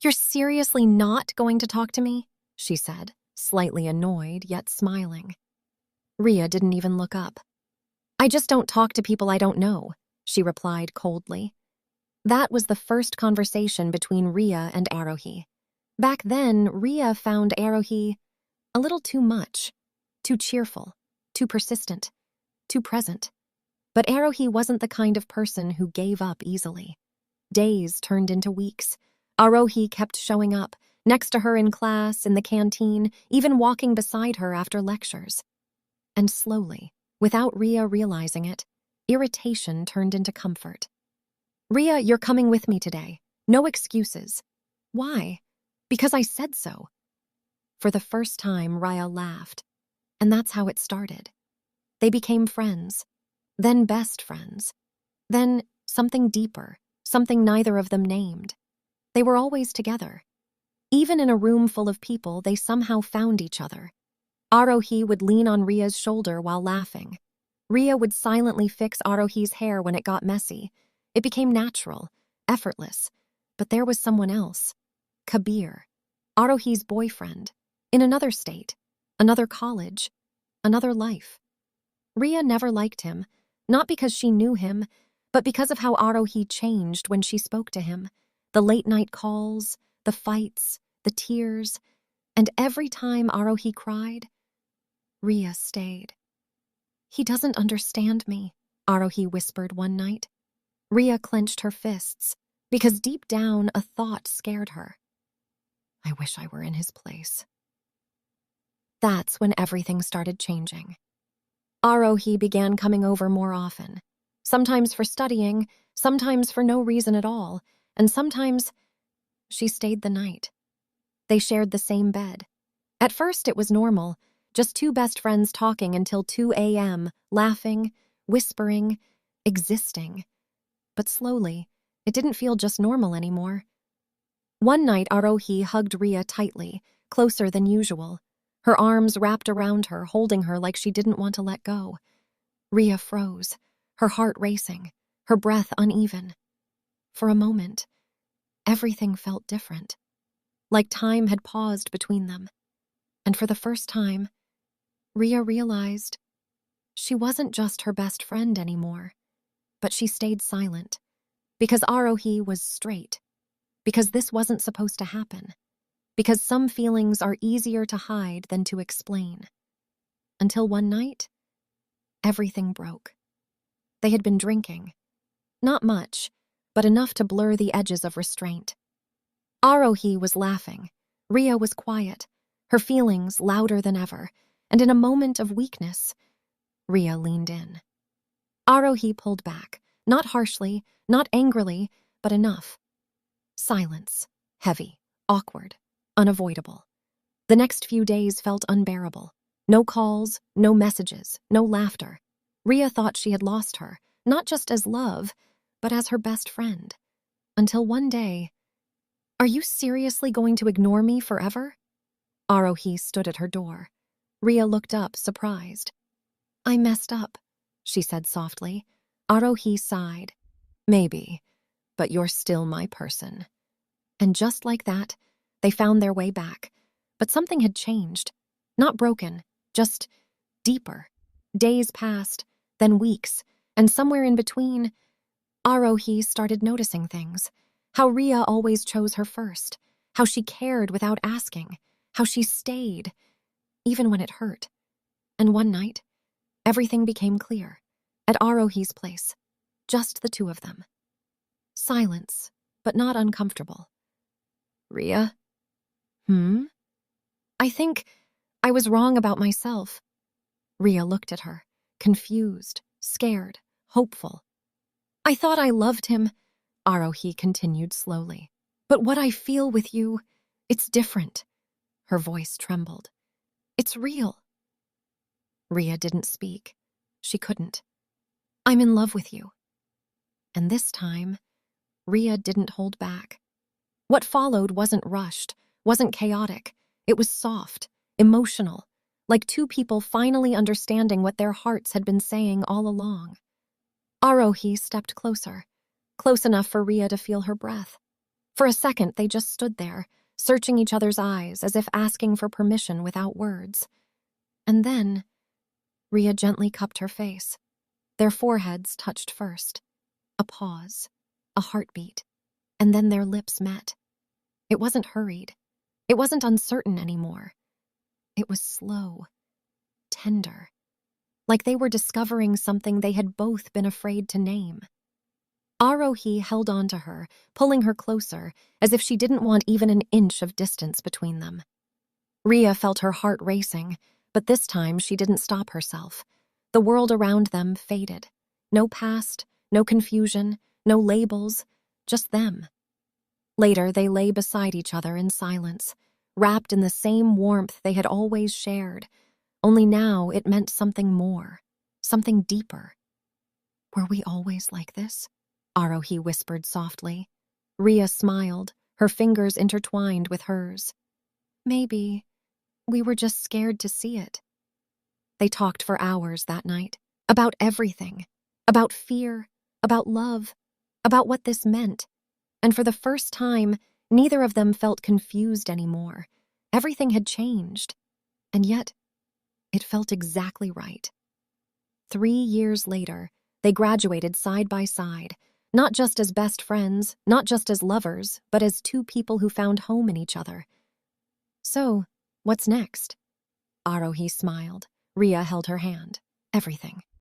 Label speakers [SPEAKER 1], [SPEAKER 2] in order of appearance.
[SPEAKER 1] You're seriously not going to talk to me? She said, slightly annoyed yet smiling. Riya didn't even look up. I just don't talk to people I don't know, she replied coldly. That was the first conversation between Riya and Aarohi. Back then, Riya found Aarohi a little too much, too cheerful, too persistent, too present. But Aarohi wasn't the kind of person who gave up easily. Days turned into weeks. Aarohi kept showing up, next to her in class, in the canteen, even walking beside her after lectures. And slowly, without Riya realizing it, irritation turned into comfort. Riya, you're coming with me today. No excuses. Why? Because I said so. For the first time, Riya laughed. And that's how it started. They became friends. Then best friends. Then something deeper, something neither of them named. They were always together. Even in a room full of people, they somehow found each other. Aarohi would lean on Riya's shoulder while laughing. Riya would silently fix Aarohi's hair when it got messy. It became natural, effortless. But there was someone else. Kabir, Aarohi's boyfriend, in another state, another college, another life. Riya never liked him, not because she knew him, but because of how Aarohi changed when she spoke to him. The late-night calls, the fights, the tears, and every time Aarohi cried, Riya stayed. He doesn't understand me, Aarohi whispered one night. Riya clenched her fists, because deep down a thought scared her. I wish I were in his place. That's when everything started changing. Aarohi began coming over more often, sometimes for studying, sometimes for no reason at all, and sometimes she stayed the night. They shared the same bed. At first it was normal, just two best friends talking until 2 a.m., laughing, whispering, existing. But slowly, it didn't feel just normal anymore. One night, Aarohi hugged Riya tightly, closer than usual. Her arms wrapped around her, holding her like she didn't want to let go. Riya froze, her heart racing, her breath uneven. For a moment, everything felt different, like time had paused between them. And for the first time, Riya realized she wasn't just her best friend anymore, but she stayed silent, because Aarohi was straight, because this wasn't supposed to happen, because some feelings are easier to hide than to explain. Until one night, everything broke. They had been drinking. Not much, but enough to blur the edges of restraint. Aarohi was laughing. Riya was quiet, her feelings louder than ever, and in a moment of weakness, Riya leaned in. Aarohi pulled back, not harshly, not angrily, but enough. Silence, heavy, awkward, unavoidable. The next few days felt unbearable. No calls, no messages, no laughter. Riya thought she had lost her, not just as love, but as her best friend. Until one day, "Are you seriously going to ignore me forever?" Aarohi stood at her door. Riya looked up, surprised. "I messed up," she said softly. Aarohi sighed. "Maybe, but you're still my person." And just like that, they found their way back. But something had changed. Not broken, just deeper. Days passed, then weeks, and somewhere in between, Aarohi started noticing things. How Riya always chose her first. How she cared without asking. How she stayed, even when it hurt. And one night, everything became clear. At Aarohi's place, just the two of them. Silence, but not uncomfortable. "Riya?" "I think I was wrong about myself." Riya looked at her, confused, scared, hopeful. "I thought I loved him," Aarohi continued slowly. "But what I feel with you, it's different." Her voice trembled. "It's real." Riya didn't speak. She couldn't. "I'm in love with you." And this time, Riya didn't hold back. What followed wasn't rushed, wasn't chaotic. It was soft, emotional, like two people finally understanding what their hearts had been saying all along. Aarohi stepped closer, close enough for Riya to feel her breath. For a second, they just stood there, searching each other's eyes as if asking for permission without words. And then, Riya gently cupped her face. Their foreheads touched first. A pause, a heartbeat, and then their lips met. It wasn't hurried. It wasn't uncertain anymore. It was slow, tender, like they were discovering something they had both been afraid to name. Aarohi held on to her, pulling her closer, as if she didn't want even an inch of distance between them. Riya felt her heart racing, but this time she didn't stop herself. The world around them faded. No past, no confusion, no labels, just them. Later, they lay beside each other in silence, wrapped in the same warmth they had always shared, only now it meant something more, something deeper. "Were we always like this?" Aarohi whispered softly. Riya smiled, her fingers intertwined with hers. "Maybe we were just scared to see it." They talked for hours that night, about everything, about fear, about love, about what this meant. And for the first time, neither of them felt confused anymore. Everything had changed. And yet, it felt exactly right. 3 years later, they graduated side by side, not just as best friends, not just as lovers, but as two people who found home in each other. "So, what's next?" Aarohi smiled. Riya held her hand. "Everything."